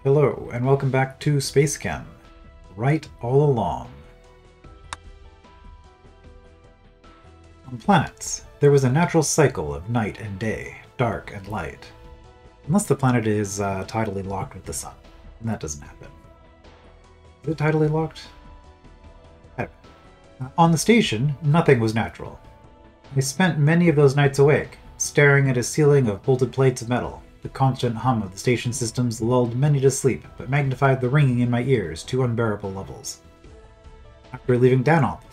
Hello, and welcome back to SpaceChem. Right all along. On planets, there was a natural cycle of night and day, dark and light. Unless the planet is tidally locked with the sun, and that doesn't happen. Is it tidally locked? I don't know. On the station, nothing was natural. I spent many of those nights awake, staring at a ceiling of bolted plates of metal. The constant hum of the station systems lulled many to sleep, but magnified the ringing in my ears to unbearable levels. After leaving Danoth,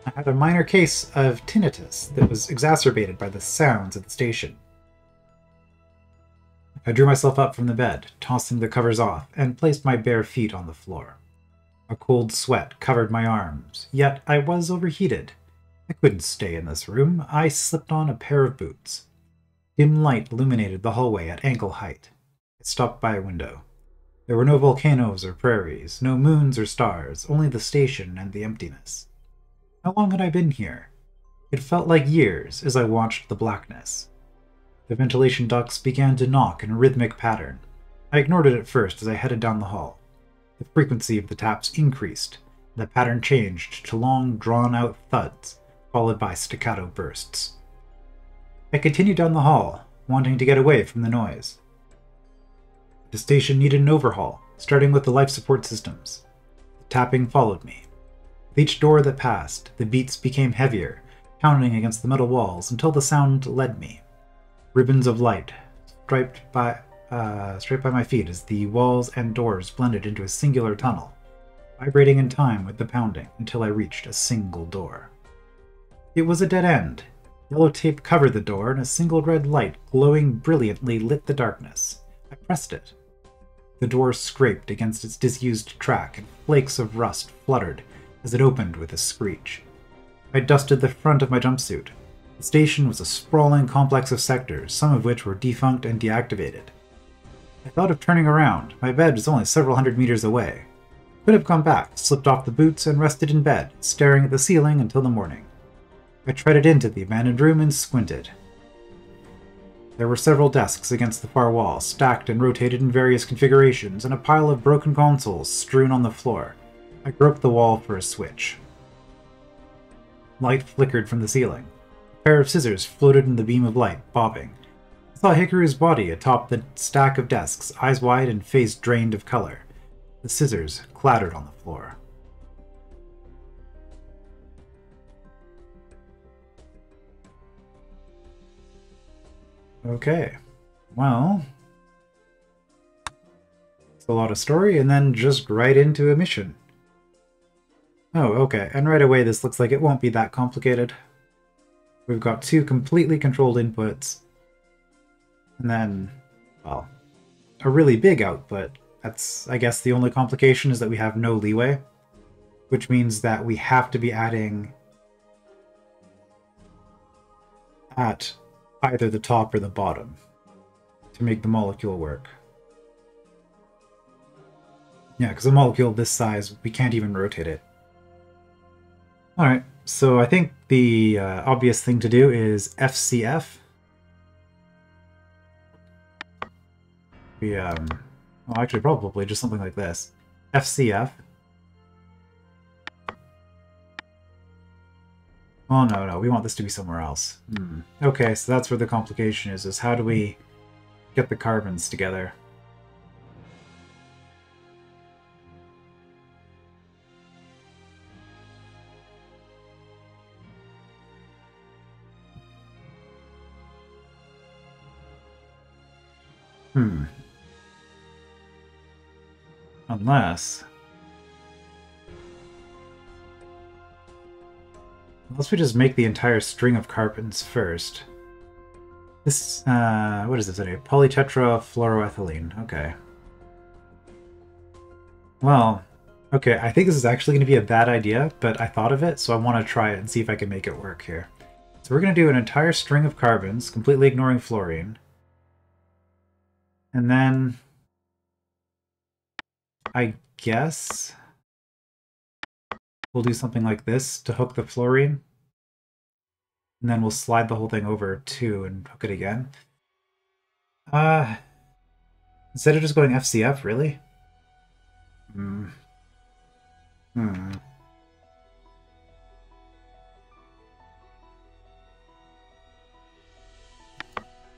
I had a minor case of tinnitus that was exacerbated by the sounds at the station. I drew myself up from the bed, tossing the covers off, and placed my bare feet on the floor. A cold sweat covered my arms, yet I was overheated. I couldn't stay in this room. I slipped on a pair of boots. Dim light illuminated the hallway at ankle height. I stopped by a window. There were no volcanoes or prairies, no moons or stars, only the station and the emptiness. How long had I been here? It felt like years as I watched the blackness. The ventilation ducts began to knock in a rhythmic pattern. I ignored it at first as I headed down the hall. The frequency of the taps increased, and the pattern changed to long, drawn-out thuds, followed by staccato bursts. I continued down the hall, wanting to get away from the noise. The station needed an overhaul, starting with the life support systems. The tapping followed me. With each door that passed, the beats became heavier, pounding against the metal walls until the sound led me. Ribbons of light striped by my feet as the walls and doors blended into a singular tunnel, vibrating in time with the pounding until I reached a single door. It was a dead end. Yellow tape covered the door, and a single red light glowing brilliantly lit the darkness. I pressed it. The door scraped against its disused track, and flakes of rust fluttered as it opened with a screech. I dusted the front of my jumpsuit. The station was a sprawling complex of sectors, some of which were defunct and deactivated. I thought of turning around. My bed was only several hundred meters away. I could have gone back, slipped off the boots, and rested in bed, staring at the ceiling until the morning. I treaded into the abandoned room and squinted. There were several desks against the far wall, stacked and rotated in various configurations, and a pile of broken consoles strewn on the floor. I groped the wall for a switch. Light flickered from the ceiling. A pair of scissors floated in the beam of light, bobbing. I saw Hikaru's body atop the stack of desks, eyes wide and face drained of color. The scissors clattered on the floor. Okay, well, it's a lot of story, and then just right into a mission. Oh, okay, and right away this looks like it won't be that complicated. We've got two completely controlled inputs, and then, well, a really big output. That's, I guess, the only complication is that we have no leeway, which means that we have to be adding at either the top or the bottom to make the molecule work. Yeah, because a molecule this size, we can't even rotate it. Alright, so I think the obvious thing to do is FCF. Well, actually probably just something like this. FCF. Oh, no, we want this to be somewhere else. Okay, so that's where the complication is how do we get the carbons together? Unless we just make the entire string of carbons first. This, what is this today? Polytetrafluoroethylene. Okay. Well, okay, I think this is actually going to be a bad idea, but I thought of it, so I want to try it and see if I can make it work here. So we're going to do an entire string of carbons, completely ignoring fluorine. And then, I guess we'll do something like this to hook the fluorine. And then we'll slide the whole thing over too and hook it again. Instead of just going FCF, really? Hmm. Hmm.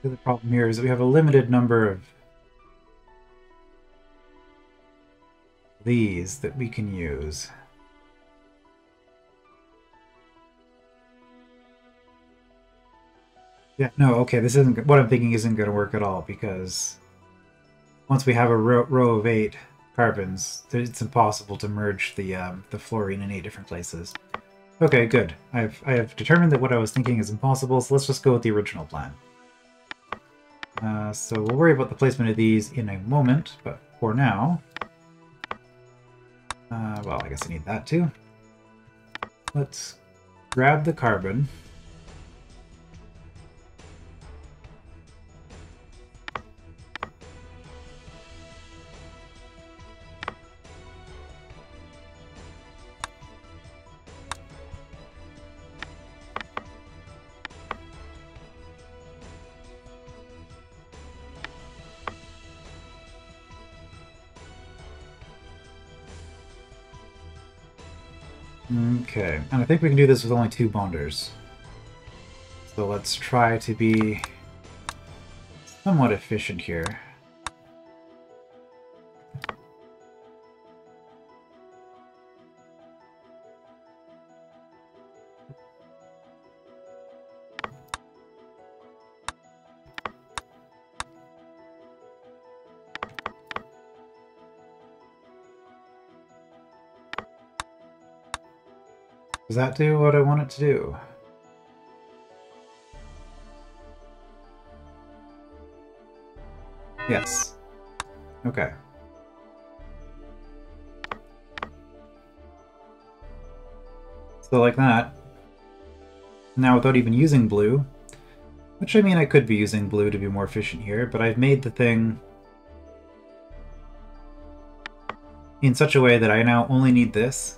The problem here is that we have a limited number of these that we can use. Yeah, no, okay, this isn't what I'm thinking isn't going to work at all, because once we have a row of 8 carbons, it's impossible to merge the fluorine in 8 different places. Okay, good. I have determined that what I was thinking is impossible, so let's just go with the original plan. So we'll worry about the placement of these in a moment, but for now... well, I guess I need that too. Let's grab the carbon. Okay, and I think we can do this with only 2 bonders. So let's try to be somewhat efficient here. Does that do what I want it to do? Yes. Okay. So like that. Now without even using blue, which I mean I could be using blue to be more efficient here, but I've made the thing in such a way that I now only need this.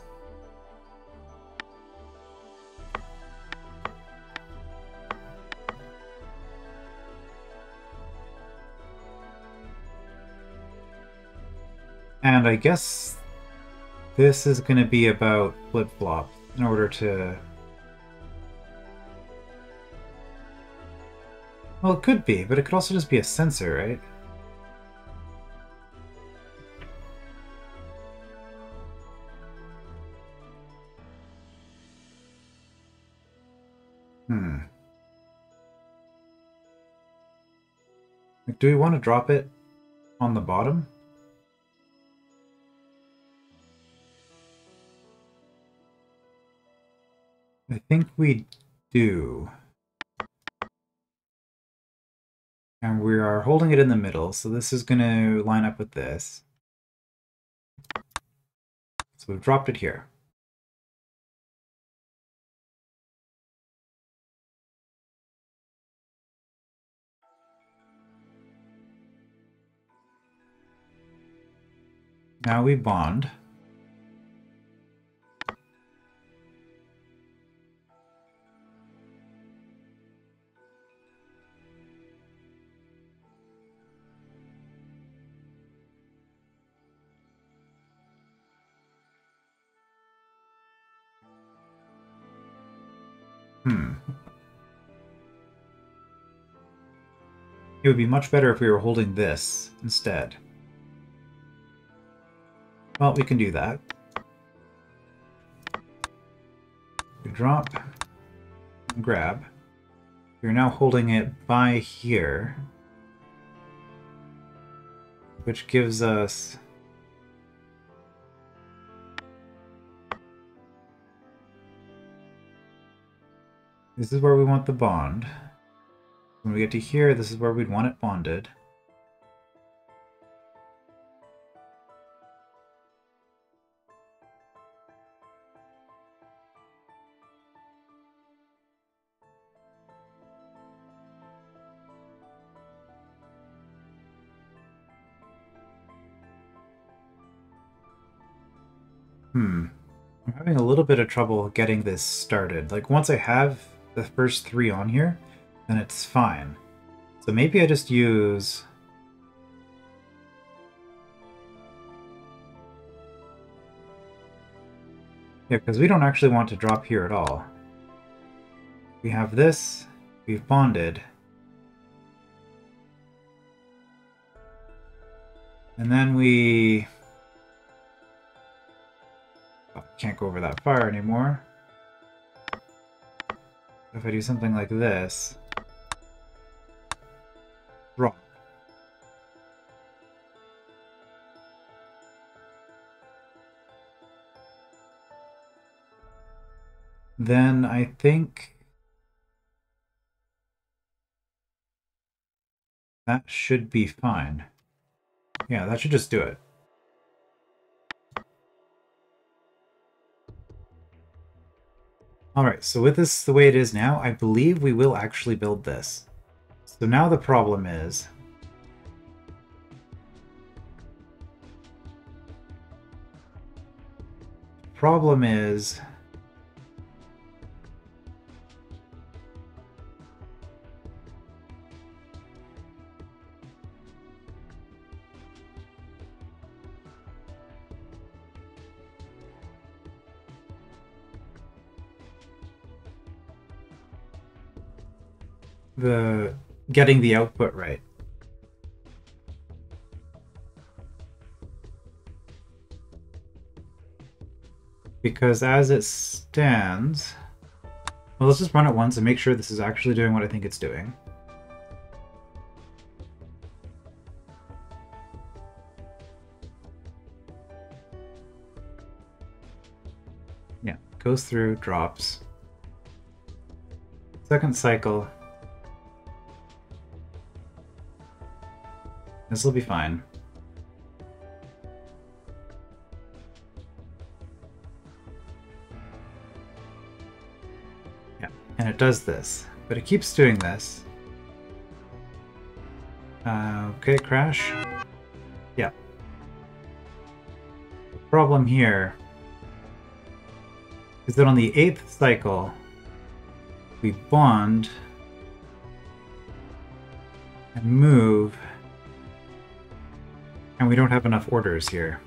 And I guess this is going to be about flip-flop in order to... Well, it could be, but it could also just be a sensor, right? Like, do we want to drop it on the bottom? I think we do. And we are holding it in the middle, so this is going to line up with this. So we've dropped it here. Now we bond. It would be much better if we were holding this instead. Well, we can do that. We drop and grab. We're now holding it by here, which gives us this is where we want the bond. When we get to here, this is where we'd want it bonded. I'm having a little bit of trouble getting this started. Like, once I have the first 3 on here, then it's fine. So maybe I just use Yeah, because we don't actually want to drop here at all. We have this, we've bonded. And then we... Oh, can't go over that far anymore. If I do something like this... Drop. Then I think... that should be fine. Yeah, that should just do it. Alright, so with this the way it is now, I believe we will actually build this. So now the problem is... the getting the output right. Because as it stands... Well, let's just run it once and make sure this is actually doing what I think it's doing. Yeah, goes through, drops. Second cycle. This will be fine. Yeah, and it does this, but it keeps doing this. Okay, crash. Yeah. The problem here is that on the 8th cycle, we bond and move, and we don't have enough orders here.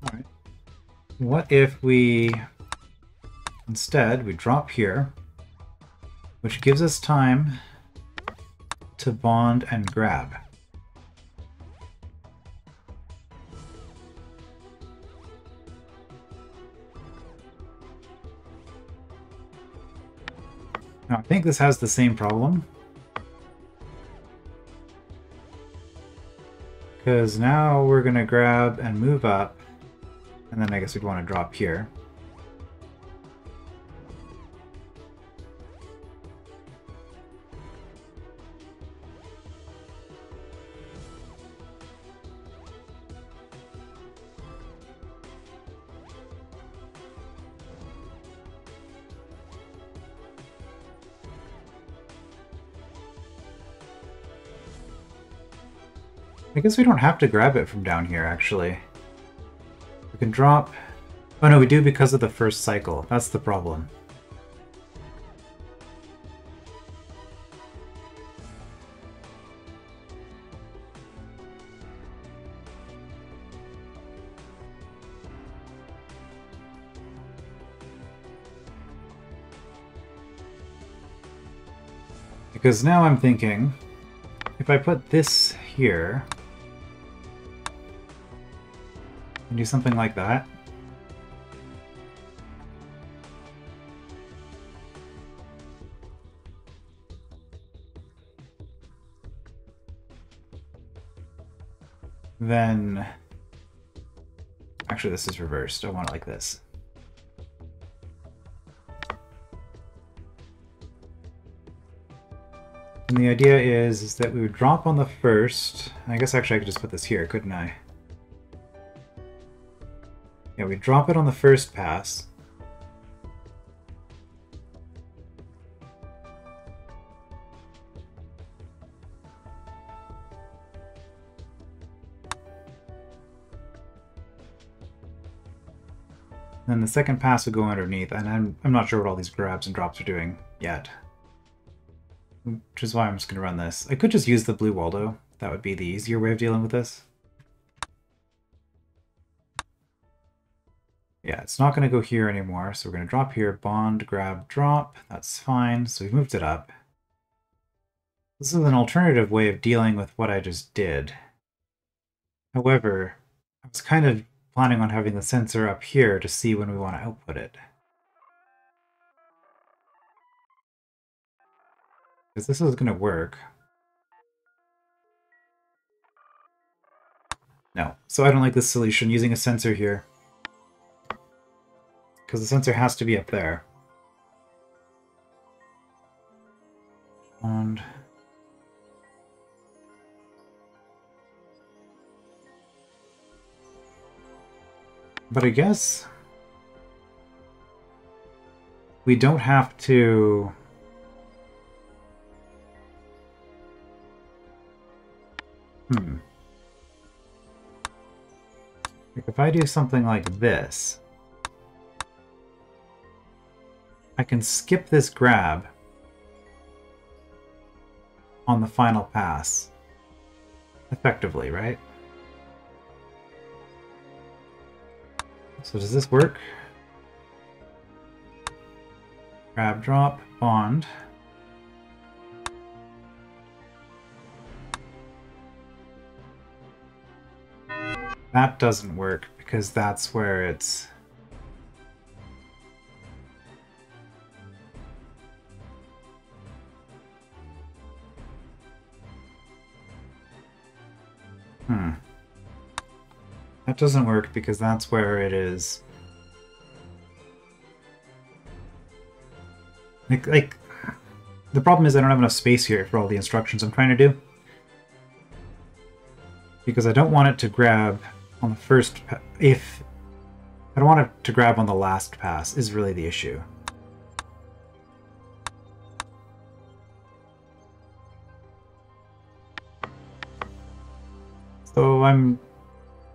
Alright. What if we instead we drop here, which gives us time to bond and grab. Now, I think this has the same problem. Because now we're going to grab and move up, and then I guess we'd want to drop here. I guess we don't have to grab it from down here, actually. We can drop... Oh no, we do because of the first cycle. That's the problem. Because now I'm thinking, if I put this here, and do something like that, then... Actually, this is reversed. I want it like this. And the idea is that we would drop on the first... I guess actually I could just put this here, couldn't I? Yeah, we drop it on the first pass. Then the second pass would go underneath, and I'm not sure what all these grabs and drops are doing yet. Which is why I'm just going to run this. I could just use the blue Waldo. That would be the easier way of dealing with this. Yeah, it's not going to go here anymore, so we're going to drop here, bond, grab, drop. That's fine, so we've moved it up. This is an alternative way of dealing with what I just did. However, I was kind of planning on having the sensor up here to see when we want to output it. Because this is going to work. No, so I don't like this solution, using a sensor here. Because the sensor has to be up there. And... but I guess we don't have to... Like if I do something like this, I can skip this grab on the final pass, effectively, right? So does this work? Grab, drop, bond. That doesn't work because that's where it's... That doesn't work because that's where it is... Like, the problem is I don't have enough space here for all the instructions I'm trying to do. Because I don't want it to grab on the first... I don't want it to grab on the last pass is really the issue. So I'm...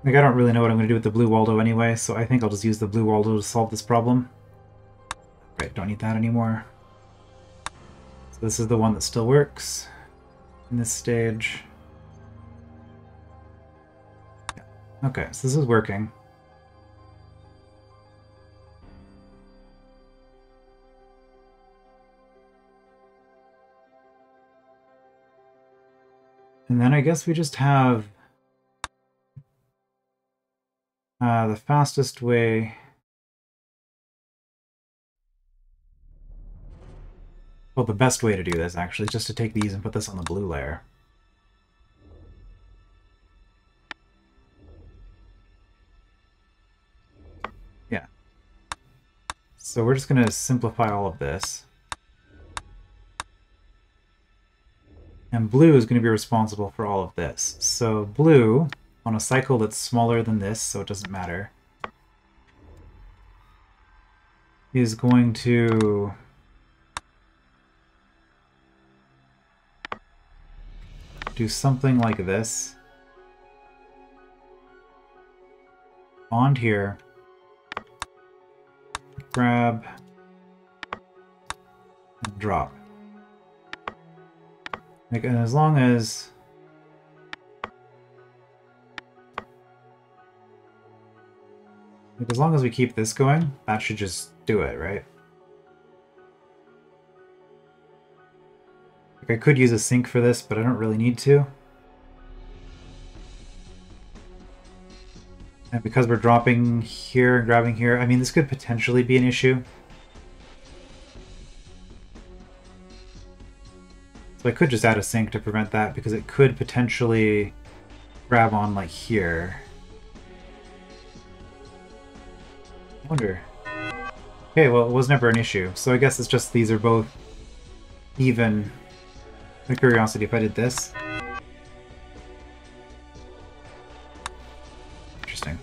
like, I don't really know what I'm going to do with the blue Waldo anyway, so I think I'll just use the blue Waldo to solve this problem. Right, don't need that anymore. So this is the one that still works in this stage. Yeah. Okay, so this is working. And then I guess we just have the fastest way... well, the best way to do this, actually, is just to take these and put this on the blue layer. Yeah. So we're just going to simplify all of this. And blue is going to be responsible for all of this. So blue, on a cycle that's smaller than this, so it doesn't matter, is going to... do something like this. Bond here. Grab. And drop. Like, and as long as... like, as long as we keep this going, that should just do it, right? Like, I could use a sync for this, but I don't really need to. And because we're dropping here and grabbing here, I mean, this could potentially be an issue. So I could just add a sync to prevent that, because it could potentially grab on, like, here. I wonder. Okay, well, it was never an issue. So I guess it's just these are both even. Out of curiosity, if I did this. Interesting.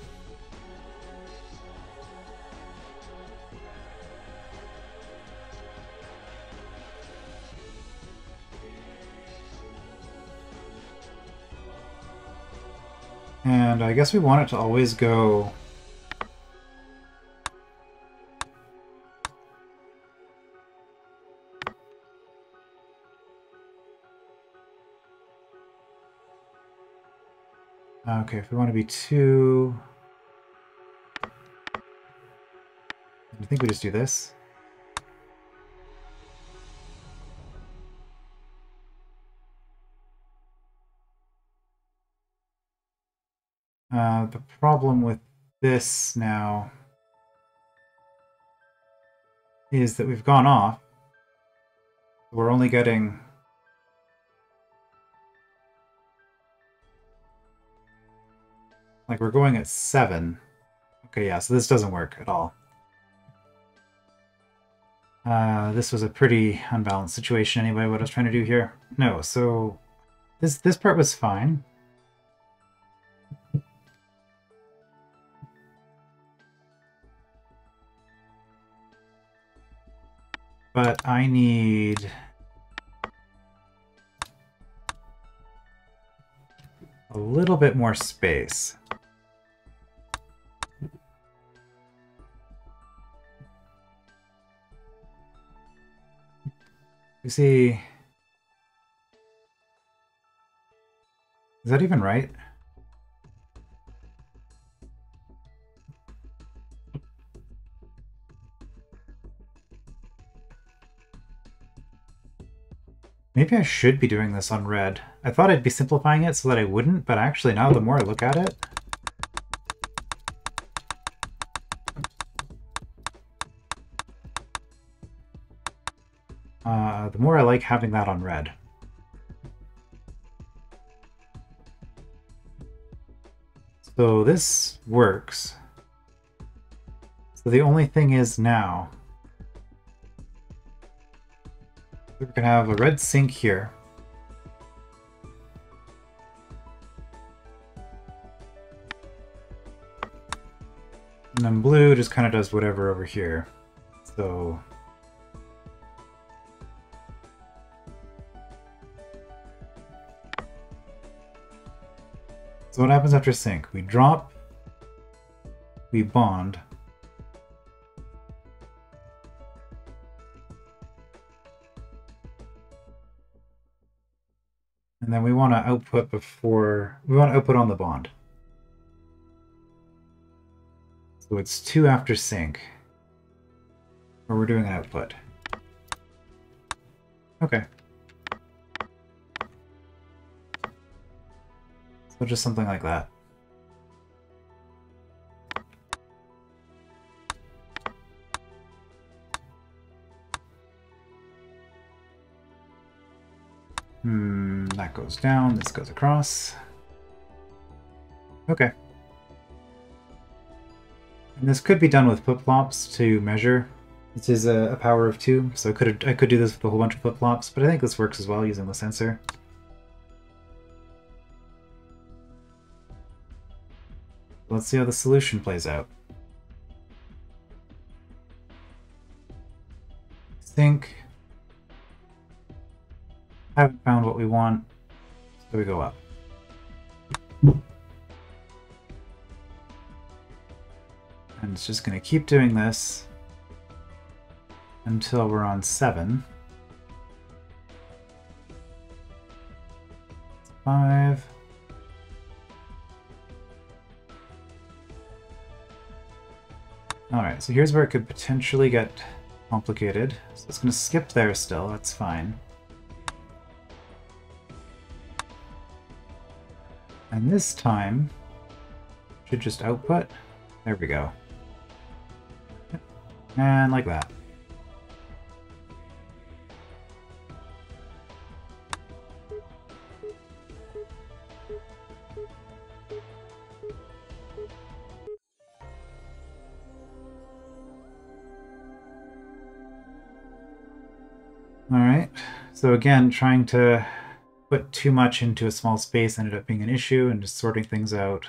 And I guess we want it to always go Okay, if we want to be 2... I think we just do this. The problem with this now is that we've gone off. We're only getting... Like, we're going at 7. Okay, yeah, so this doesn't work at all. This was a pretty unbalanced situation anyway, what I was trying to do here. No, so... This part was fine. But I need... a little bit more space. You see... Is that even right? Maybe I should be doing this on red. I thought I'd be simplifying it so that I wouldn't, but actually now the more I look at it... the more I like having that on red. So this works. So the only thing is now... we're going to have a red sink here. And then blue just kind of does whatever over here. So... So what happens after sink? We drop, we bond. And then we want to output before, we want to output on the bond. So it's 2 after sync, where we're doing an output. Okay. So just something like that. That goes down, this goes across. Okay. And this could be done with flip-flops to measure. This is a power of 2, so I could do this with a whole bunch of flip-flops, but I think this works as well using the sensor. Let's see how the solution plays out. Sync. Haven't found what we want, so we go up. And it's just going to keep doing this until we're on 7. 5. Alright, so here's where it could potentially get complicated. So it's going to skip there still, that's fine. And this time, should just output. There we go. And like that. Alright, so again, trying to put too much into a small space ended up being an issue, and just sorting things out.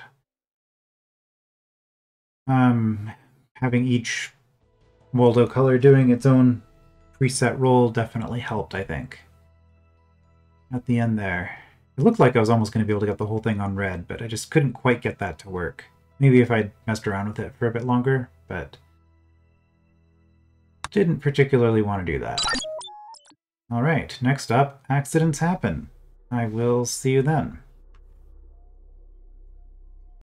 Having each Waldo color doing its own preset role definitely helped, I think. At the end there. It looked like I was almost going to be able to get the whole thing on red, but I just couldn't quite get that to work. Maybe if I'd messed around with it for a bit longer, but didn't particularly want to do that. Alright, next up, accidents happen. I will see you then.